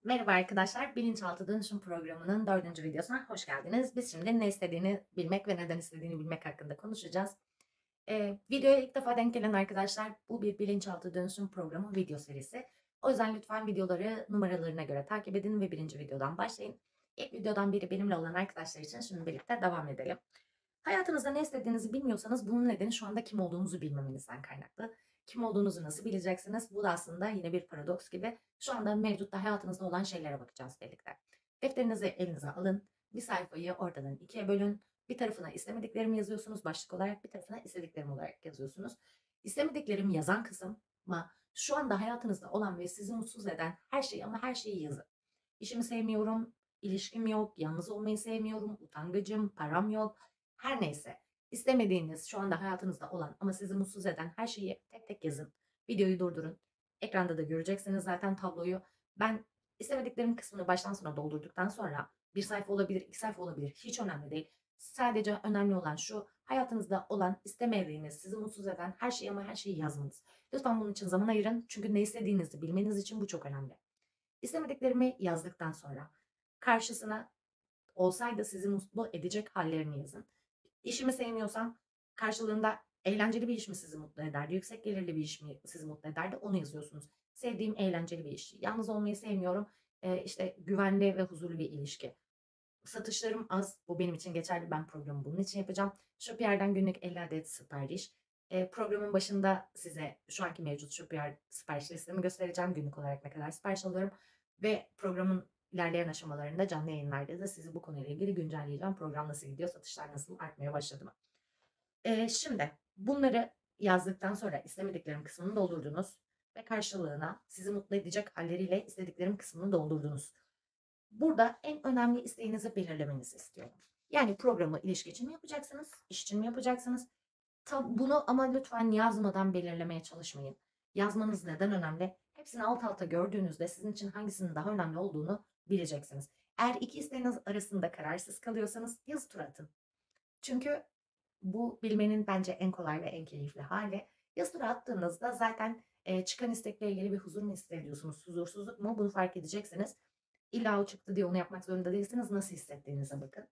Merhaba arkadaşlar, Bilinçaltı Dönüşüm Programı'nın 4. videosuna hoş geldiniz. Biz şimdi ne istediğini bilmek ve neden istediğini bilmek hakkında konuşacağız. Videoya ilk defa denk gelen arkadaşlar, bu bir Bilinçaltı Dönüşüm Programı video serisi. O yüzden lütfen videoları numaralarına göre takip edin ve birinci videodan başlayın. İlk videodan biri benimle olan arkadaşlar için şimdi birlikte devam edelim. Hayatınızda ne istediğinizi bilmiyorsanız bunun nedeni şu anda kim olduğunuzu bilmemenizden kaynaklı. Kim olduğunuzu nasıl bileceksiniz? Bu da aslında yine bir paradoks gibi. Şu anda mevcutta hayatınızda olan şeylere bakacağız birlikte. Defterinizi elinize alın. Bir sayfayı ortadan ikiye bölün. Bir tarafına istemediklerimi yazıyorsunuz başlık olarak, bir tarafına istediklerim olarak yazıyorsunuz. İstemediklerimi yazan kısım ama şu anda hayatınızda olan ve sizi mutsuz eden her şeyi ama her şeyi yazın. İşimi sevmiyorum, ilişkim yok, yalnız olmayı sevmiyorum, utangacım, param yok. Her neyse, istemediğiniz, şu anda hayatınızda olan ama sizi mutsuz eden her şeyi tek tek yazın. Videoyu durdurun. Ekranda da göreceksiniz zaten tabloyu. Ben istemediklerim kısmını baştan sona doldurduktan sonra bir sayfa olabilir, iki sayfa olabilir. Hiç önemli değil. Sadece önemli olan şu, hayatınızda olan, istemediğiniz, sizi mutsuz eden her şeyi ama her şeyi yazmanız. Lütfen bunun için zaman ayırın. Çünkü ne istediğinizi bilmeniz için bu çok önemli. İstemediklerimi yazdıktan sonra karşısına olsaydı sizi mutlu edecek hallerini yazın. İşimi sevmiyorsam karşılığında eğlenceli bir iş mi sizi mutlu ederdi, yüksek gelirli bir iş mi sizi mutlu ederdi onu yazıyorsunuz. Sevdiğim eğlenceli bir iş. Yalnız olmayı sevmiyorum. İşte güvenli ve huzurlu bir ilişki. Satışlarım az. Bu benim için geçerli. Ben programı bunun için yapacağım. Shopier'den günlük 50 adet sipariş. Programın başında size şu anki mevcut Shopier sipariş listemi göstereceğim. Günlük olarak ne kadar sipariş alıyorum. Ve programın ilerleyen aşamalarında canlı yayınlarda da sizi bu konuyla ilgili güncelleyeceğim. Program nasıl gidiyor, satışlar nasıl artmaya başladı mı? Şimdi bunları yazdıktan sonra istemediklerim kısmını doldurdunuz. Ve karşılığına sizi mutlu edecek halleriyle istediklerim kısmını doldurdunuz. Burada en önemli isteğinizi belirlemenizi istiyorum. Yani programı ilişki için mi yapacaksınız, iş için mi yapacaksınız? Bunu ama lütfen yazmadan belirlemeye çalışmayın. Yazmanız neden önemli? Hepsini alt alta gördüğünüzde sizin için hangisinin daha önemli olduğunu bileceksiniz. Eğer iki isteğiniz arasında kararsız kalıyorsanız yazı tura atın. Çünkü bu bilmenin bence en kolay ve en keyifli hali. Yazı tura attığınızda zaten çıkan istekle ilgili bir huzur mu hissediyorsunuz, huzursuzluk mu bunu fark edeceksiniz. İlla o çıktı diye onu yapmak zorunda değilsiniz. Nasıl hissettiğinize bakın.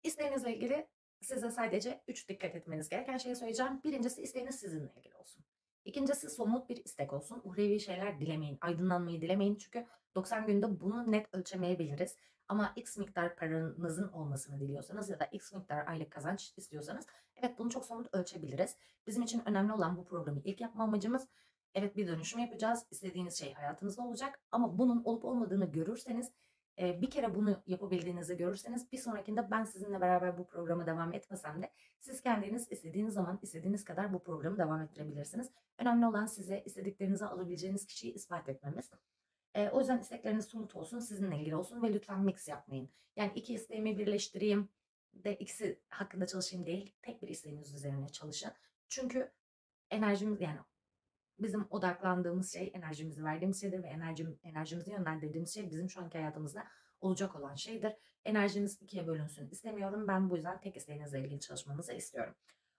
İsteğinizle ilgili size sadece 3 dikkat etmeniz gereken şeyi söyleyeceğim. Birincisi isteğiniz sizinle ilgili olsun. İkincisi somut bir istek olsun. Uhrevi şeyler dilemeyin. Aydınlanmayı dilemeyin. Çünkü 90 günde bunu net ölçemeyebiliriz. Ama X miktar paranızın olmasını diliyorsanız ya da X miktar aylık kazanç istiyorsanız evet bunu çok somut ölçebiliriz. Bizim için önemli olan bu programı ilk yapma amacımız evet bir dönüşüm yapacağız. İstediğiniz şey hayatınızda olacak ama bunun olup olmadığını görürseniz bir kere bunu yapabildiğinizi görürseniz bir sonrakinde ben sizinle beraber bu programı devam etmesem de siz kendiniz istediğiniz zaman istediğiniz kadar bu programı devam ettirebilirsiniz. Önemli olan size istediklerinizi alabileceğiniz kişiyi ispat etmemiz. O yüzden istekleriniz somut olsun, sizinle ilgili olsun ve lütfen mix yapmayın. Yani iki isteğimi birleştireyim de ikisi hakkında çalışayım değil, tek bir isteğiniz üzerine çalışın. Çünkü enerjimiz yani bizim odaklandığımız şey, enerjimizi verdiğimiz şeydir ve enerjimizi yönlendirdiğimiz şey bizim şu anki hayatımızda olacak olan şeydir. Enerjiniz ikiye bölünsün istemiyorum. Ben bu yüzden tek isteğinizle ilgili çalışmanızı istiyorum.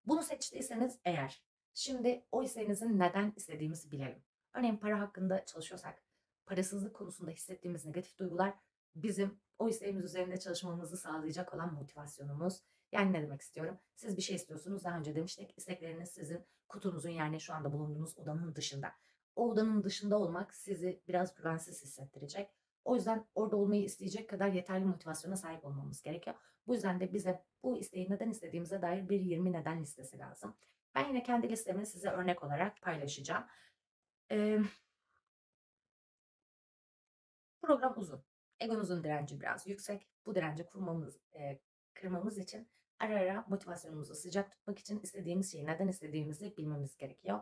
Bunu seçtiyseniz eğer, şimdi o isteğinizin neden istediğimizi bilelim. Örneğin para hakkında çalışıyorsak, parasızlık konusunda hissettiğimiz negatif duygular bizim o isteğimiz üzerinde çalışmamızı sağlayacak olan motivasyonumuz. Yani ne demek istiyorum? Siz bir şey istiyorsunuz. Daha önce demiştik. İstekleriniz sizin kutunuzun yani şu anda bulunduğunuz odanın dışında. O odanın dışında olmak sizi biraz güvensiz hissettirecek. O yüzden orada olmayı isteyecek kadar yeterli motivasyona sahip olmamız gerekiyor. Bu yüzden de bize bu isteği neden istediğimize dair bir 20 neden listesi lazım. Ben yine kendi listemi size örnek olarak paylaşacağım. Ee, Program uzun. Egonuzun direnci biraz yüksek. Bu direnci kırmamız için ara ara motivasyonumuzu sıcak tutmak için istediğimiz şeyi neden istediğimizi bilmemiz gerekiyor.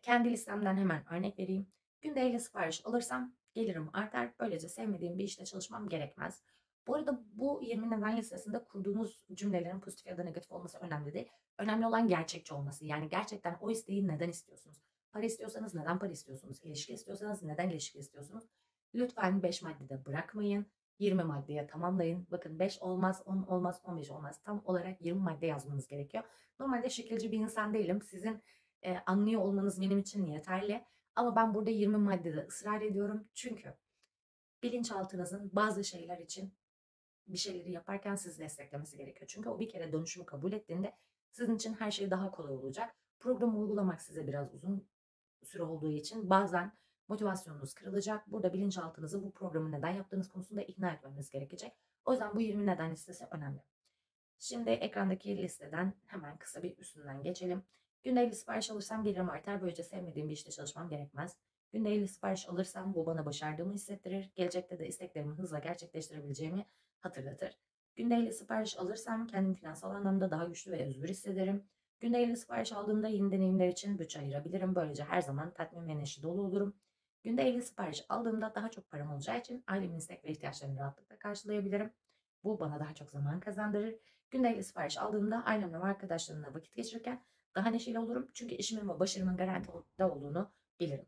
Kendi listemden hemen örnek vereyim. Günde 50 sipariş alırsam gelirim artar. Böylece sevmediğim bir işte çalışmam gerekmez. Bu arada bu 20 neden listesinde kurduğunuz cümlelerin pozitif ya da negatif olması önemli değil. Önemli olan gerçekçi olması. Yani gerçekten o isteği neden istiyorsunuz? Para istiyorsanız neden para istiyorsunuz? İlişki istiyorsanız neden ilişki istiyorsunuz? Lütfen 5 maddede bırakmayın. 20 maddeye tamamlayın. Bakın 5 olmaz, 10 olmaz, 15 olmaz. Tam olarak 20 madde yazmanız gerekiyor. Normalde şekilci bir insan değilim. Sizin anlıyor olmanız benim için yeterli. Ama ben burada 20 maddede ısrar ediyorum. Çünkü bilinçaltınızın bazı şeyler için bir şeyleri yaparken sizi desteklemesi gerekiyor. Çünkü o bir kere dönüşümü kabul ettiğinde sizin için her şey daha kolay olacak. Programı uygulamak size biraz uzun süre olduğu için bazen motivasyonunuz kırılacak. Burada bilinçaltınızı bu programı neden yaptığınız konusunda ikna etmemiz gerekecek. O yüzden bu 20 neden listesi önemli. Şimdi ekrandaki listeden hemen kısa bir üstünden geçelim. Günde 50 sipariş alırsam gelirim artar. Böylece sevmediğim bir işte çalışmam gerekmez. Günde 50 sipariş alırsam bu bana başardığımı hissettirir. Gelecekte de isteklerimi hızla gerçekleştirebileceğimi hatırlatır. Günde 50 sipariş alırsam kendimi finansal anlamda daha güçlü ve özgür hissederim. Günde 50 sipariş aldığımda yeni deneyimler için bütçe ayırabilirim. Böylece her zaman tatmin ve neşe dolu olurum. Günde 50 sipariş aldığımda daha çok param olacağı için ailemin istek ve ihtiyaçlarını rahatlıkla karşılayabilirim. Bu bana daha çok zaman kazandırır. Günde 50 sipariş aldığımda ailemle ve arkadaşlarımla vakit geçirirken daha neşeli olurum. Çünkü işimin ve başarımın garantide olduğunu bilirim.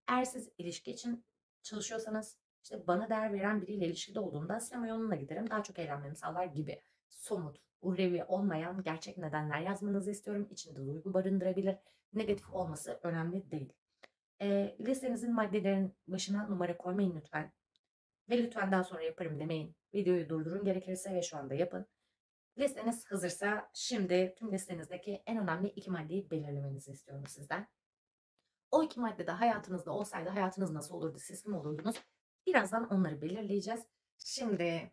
Eğer siz ilişki için çalışıyorsanız işte bana değer veren biriyle ilişkide olduğumda sinema yoluna giderim. Daha çok eğlenmemi sağlar gibi somut, uhrevi olmayan gerçek nedenler yazmanızı istiyorum. İçinde duygu barındırabilir. Negatif olması önemli değil. Listenizin maddelerin başına numara koymayın lütfen. Ve lütfen daha sonra yaparım demeyin. Videoyu durdurun gerekirse ve şu anda yapın. Listeniz hazırsa şimdi tüm listenizdeki en önemli 2 maddeyi belirlemenizi istiyorum sizden. O 2 madde de hayatınızda olsaydı hayatınız nasıl olurdu, siz kim olurdunuz? Birazdan onları belirleyeceğiz. Şimdi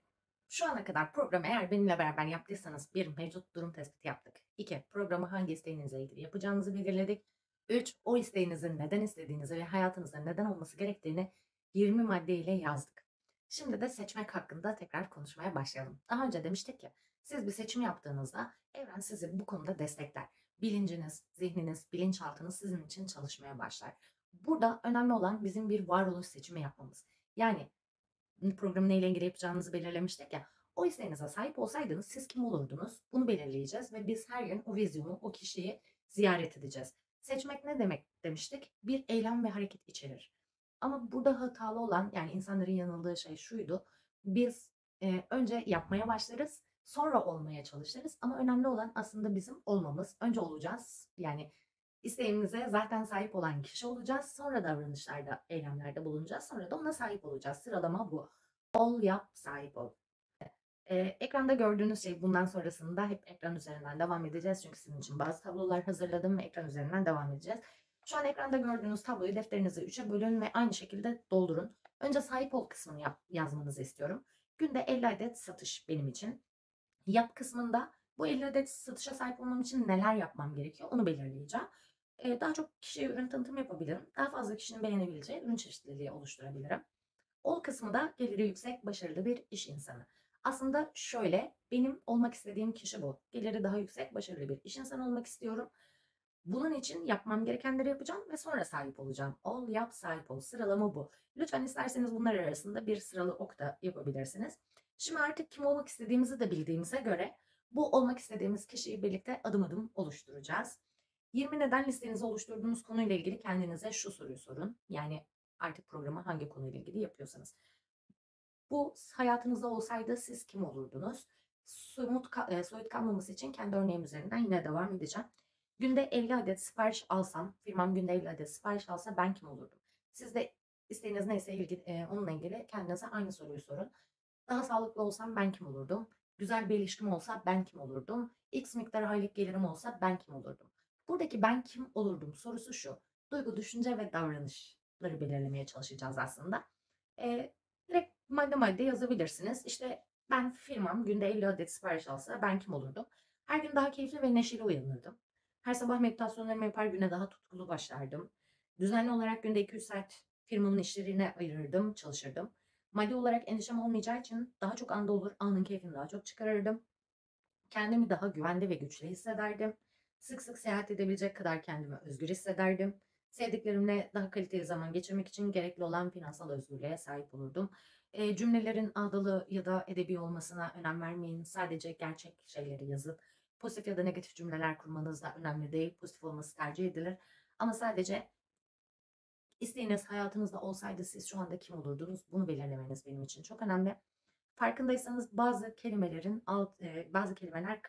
şu ana kadar programı eğer benimle beraber yaptıysanız 1. Mevcut durum tespiti yaptık. 2. Programı hangi isteğinizle ilgili yapacağınızı belirledik. 3. O isteğinizin neden istediğinizi ve hayatınızda neden olması gerektiğini 20 maddeyle yazdık. Şimdi de seçmek hakkında tekrar konuşmaya başlayalım. Daha önce demiştik ki siz bir seçim yaptığınızda evren sizi bu konuda destekler. Bilinciniz, zihniniz, bilinçaltınız sizin için çalışmaya başlar. Burada önemli olan bizim bir varoluş seçimi yapmamız. Yani programı neyle ilgili yapacağınızı belirlemiştik ya. O isteğinize sahip olsaydınız siz kim olurdunuz? Bunu belirleyeceğiz ve biz her gün o vizyonu, o kişiyi ziyaret edeceğiz. Seçmek ne demek demiştik? Bir eylem ve hareket içerir. Ama burada hatalı olan yani insanların yanıldığı şey şuydu. Biz önce yapmaya başlarız, sonra olmaya çalışırız. Ama önemli olan aslında bizim olmamız. Önce olacağız. Yani isteğimize zaten sahip olan kişi olacağız. Sonra davranışlarda, eylemlerde bulunacağız. Sonra da ona sahip olacağız. Sıralama bu. Ol, yap, sahip ol. Ekranda gördüğünüz şey bundan sonrasında hep ekran üzerinden devam edeceğiz. Çünkü sizin için bazı tablolar hazırladım ve ekran üzerinden devam edeceğiz. Şu an ekranda gördüğünüz tabloyu defterinize 3'e bölün ve aynı şekilde doldurun. Önce sahip ol kısmını yazmanızı istiyorum. Günde 50 adet satış benim için. Yap kısmında bu 50 adet satışa sahip olmam için neler yapmam gerekiyor onu belirleyeceğim. Daha çok kişiye ürün tanıtımı yapabilirim. Daha fazla kişinin beğenebileceği ürün çeşitliliği oluşturabilirim. Ol kısmı da geliri yüksek, başarılı bir iş insanı. Aslında şöyle, benim olmak istediğim kişi bu. Geliri daha yüksek, başarılı bir iş insanı olmak istiyorum. Bunun için yapmam gerekenleri yapacağım ve sonra sahip olacağım. Ol, yap, sahip ol. Sıralama bu. Lütfen isterseniz bunlar arasında bir sıralı ok da yapabilirsiniz. Şimdi artık kim olmak istediğimizi de bildiğimize göre bu olmak istediğimiz kişiyi birlikte adım adım oluşturacağız. 20 neden listenizi oluşturduğunuz konuyla ilgili kendinize şu soruyu sorun. Yani artık programı hangi konuyla ilgili yapıyorsanız. Bu hayatınızda olsaydı siz kim olurdunuz? Soyut kalmaması için kendi örneğim üzerinden yine devam edeceğim. Günde 50 adet sipariş alsam, firmam günde 50 adet sipariş alsa ben kim olurdum? Siz de isteğiniz neyse onunla ilgili kendinize aynı soruyu sorun. Daha sağlıklı olsam ben kim olurdum? Güzel bir ilişkim olsa ben kim olurdum? X miktar aylık gelirim olsa ben kim olurdum? Buradaki ben kim olurdum sorusu şu. Duygu, düşünce ve davranışları belirlemeye çalışacağız aslında. Direkt madde madde yazabilirsiniz. İşte ben firmam günde 50 adet sipariş alsa ben kim olurdum? Her gün daha keyifli ve neşeli uyanırdım. Her sabah meditasyonlarımı yapar güne daha tutkulu başlardım. Düzenli olarak günde 200 saat firmamın işlerine ayırırdım, çalışırdım. Maddi olarak endişem olmayacağı için daha çok anda olur, anın keyfini daha çok çıkarırdım. Kendimi daha güvende ve güçlü hissederdim. Sık sık seyahat edebilecek kadar kendimi özgür hissederdim. Sevdiklerimle daha kaliteli zaman geçirmek için gerekli olan finansal özgürlüğe sahip olurdum. Cümlelerin ağdalı ya da edebi olmasına önem vermeyin. Sadece gerçek şeyleri yazın. Pozitif ya da negatif cümleler kurmanız da önemli değil. Pozitif olması tercih edilir. Ama sadece isteğiniz hayatınızda olsaydı siz şu anda kim olurdunuz? Bunu belirlemeniz benim için çok önemli. Farkındaysanız bazı kelimeler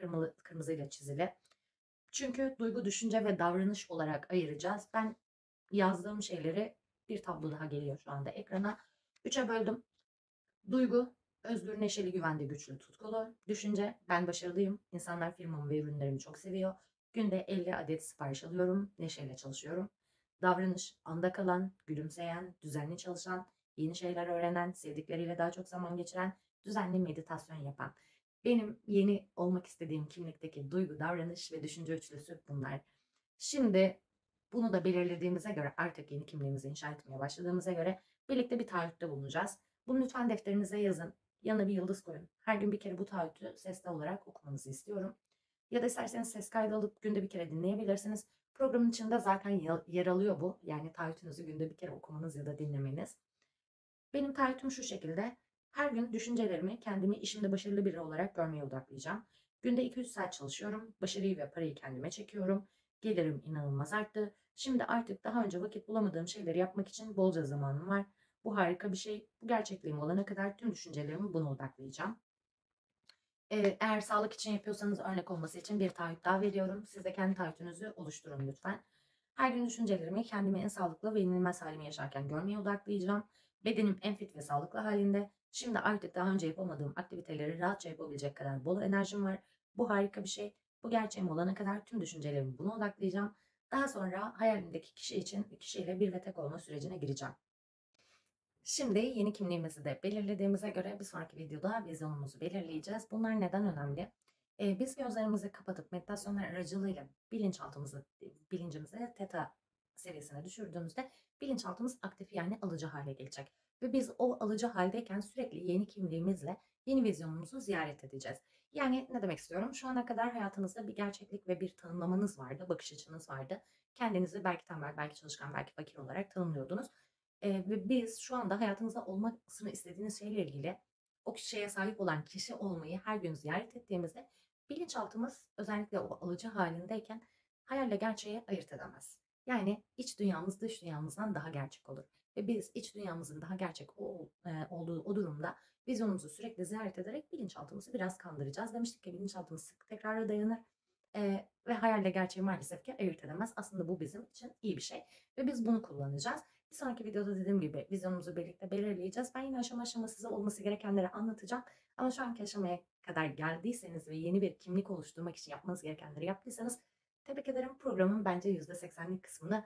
kırmızıyla çizili. Çünkü duygu, düşünce ve davranış olarak ayıracağız. Ben yazdığım şeyleri bir tablo daha geliyor şu anda ekrana. 3'e böldüm. Duygu, özgür, neşeli, güvende, güçlü, tutkulu. Düşünce, ben başarılıyım. İnsanlar firmamı ve ürünlerimi çok seviyor. Günde 50 adet sipariş alıyorum. Neşeyle çalışıyorum. Davranış, anda kalan, gülümseyen, düzenli çalışan, yeni şeyler öğrenen, sevdikleriyle daha çok zaman geçiren, düzenli meditasyon yapan. Benim yeni olmak istediğim kimlikteki duygu, davranış ve düşünce üçlüsü bunlar. Şimdi bunu da belirlediğimize göre, artık yeni kimliğimizi inşa etmeye başladığımıza göre birlikte bir taahhütte bulunacağız. Bunu lütfen defterinize yazın. Yanına bir yıldız koyun. Her gün bir kere bu taahhütü sesli olarak okumanızı istiyorum. Ya da isterseniz ses kaydı alıp günde bir kere dinleyebilirsiniz. Programın içinde zaten yer alıyor bu. Yani taahhütünüzü günde bir kere okumanız ya da dinlemeniz. Benim taahhütüm şu şekilde. Her gün düşüncelerimi, kendimi işimde başarılı biri olarak görmeye odaklayacağım. Günde 2-3 saat çalışıyorum. Başarıyı ve parayı kendime çekiyorum. Gelirim inanılmaz arttı. Şimdi artık daha önce vakit bulamadığım şeyleri yapmak için bolca zamanım var. Bu harika bir şey. Bu gerçekliğim olana kadar tüm düşüncelerimi buna odaklayacağım. Eğer sağlık için yapıyorsanız örnek olması için bir taahhüt daha veriyorum. Siz de kendi taahhütünüzü oluşturun lütfen. Her gün düşüncelerimi kendimi en sağlıklı ve yenilmez halimi yaşarken görmeye odaklayacağım. Bedenim en fit ve sağlıklı halinde. Şimdi artık daha önce yapamadığım aktiviteleri rahatça yapabilecek kadar bol enerjim var. Bu harika bir şey. Bu gerçeğim olana kadar tüm düşüncelerimi buna odaklayacağım. Daha sonra hayalimdeki kişi için kişiyle bir ve tek olma sürecine gireceğim. Şimdi yeni kimliğimizi de belirlediğimize göre bir sonraki videoda vizyonumuzu belirleyeceğiz. Bunlar neden önemli? Biz gözlerimizi kapatıp meditasyonlar aracılığıyla bilincimizi teta seviyesine düşürdüğümüzde bilinçaltımız aktif, yani alıcı hale gelecek. Ve biz o alıcı haldeyken sürekli yeni kimliğimizle yeni vizyonumuzu ziyaret edeceğiz. Yani ne demek istiyorum? Şu ana kadar hayatınızda bir gerçeklik ve bir tanımlamanız vardı, bakış açınız vardı. Kendinizi belki tembel, belki çalışkan, belki fakir olarak tanımlıyordunuz. Ve biz şu anda hayatınızda olmasını istediğiniz şeyle ilgili o kişiye sahip olan kişi olmayı her gün ziyaret ettiğimizde bilinçaltımız, özellikle o alıcı halindeyken, hayalle gerçeği ayırt edemez. Yani iç dünyamız dış dünyamızdan daha gerçek olur. Ve biz iç dünyamızın daha gerçek olduğu o durumda vizyonumuzu sürekli ziyaret ederek bilinçaltımızı biraz kandıracağız. Demiştik ki bilinçaltımız sık tekrara dayanır. Ve hayalle gerçeği maalesef ki ayırt edemez. Aslında bu bizim için iyi bir şey ve biz bunu kullanacağız. Bir sonraki videoda dediğim gibi vizyonumuzu birlikte belirleyeceğiz. Ben yine aşama aşama size olması gerekenleri anlatacağım. Ama şu anki aşamaya kadar geldiyseniz ve yeni bir kimlik oluşturmak için yapmanız gerekenleri yaptıysanız tebrik ederim. Programın bence %80'lik kısmını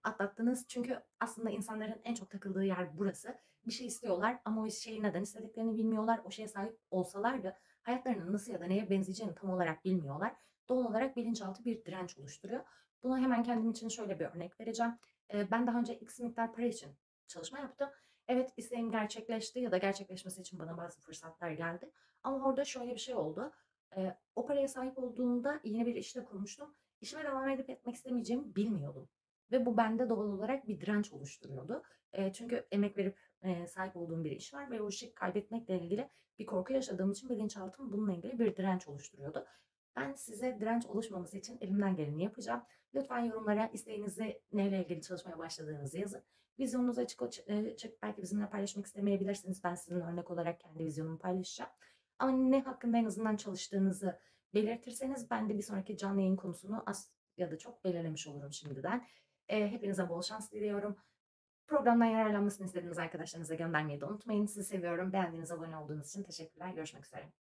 atlattınız. Çünkü aslında insanların en çok takıldığı yer burası. Bir şey istiyorlar ama o şeyi neden istediklerini bilmiyorlar. O şeye sahip olsalar da hayatlarının nasıl ya da neye benzeyeceğini tam olarak bilmiyorlar. Doğal olarak bilinçaltı bir direnç oluşturuyor. Buna hemen kendim için şöyle bir örnek vereceğim. Ben daha önce X miktar para için çalışma yaptım. Evet, isteğim gerçekleşti ya da gerçekleşmesi için bana bazı fırsatlar geldi. Ama orada şöyle bir şey oldu. O paraya sahip olduğumda yeni bir işte kurmuştum. İşime devam edip etmek istemeyeceğimi bilmiyordum. Ve bu bende doğal olarak bir direnç oluşturuyordu. Çünkü emek verip sahip olduğum bir iş var ve o işi kaybetmekle ilgili bir korku yaşadığım için bilinçaltım bununla ilgili bir direnç oluşturuyordu. Ben size direnç oluşmaması için elimden geleni yapacağım. Lütfen yorumlara isteğinizi, neyle ilgili çalışmaya başladığınızı yazın. Vizyonunuz açık, belki bizimle paylaşmak istemeyebilirsiniz. Ben sizin örnek olarak kendi vizyonumu paylaşacağım. Ama ne hakkında en azından çalıştığınızı belirtirseniz ben de bir sonraki canlı yayın konusunu az ya da çok belirlemiş olurum şimdiden. Hepinize bol şans diliyorum. Programdan yararlanmasını istediğiniz arkadaşlarınıza göndermeyi de unutmayın. Sizi seviyorum. Beğendiğiniz, abone olduğunuz için teşekkürler. Görüşmek üzere.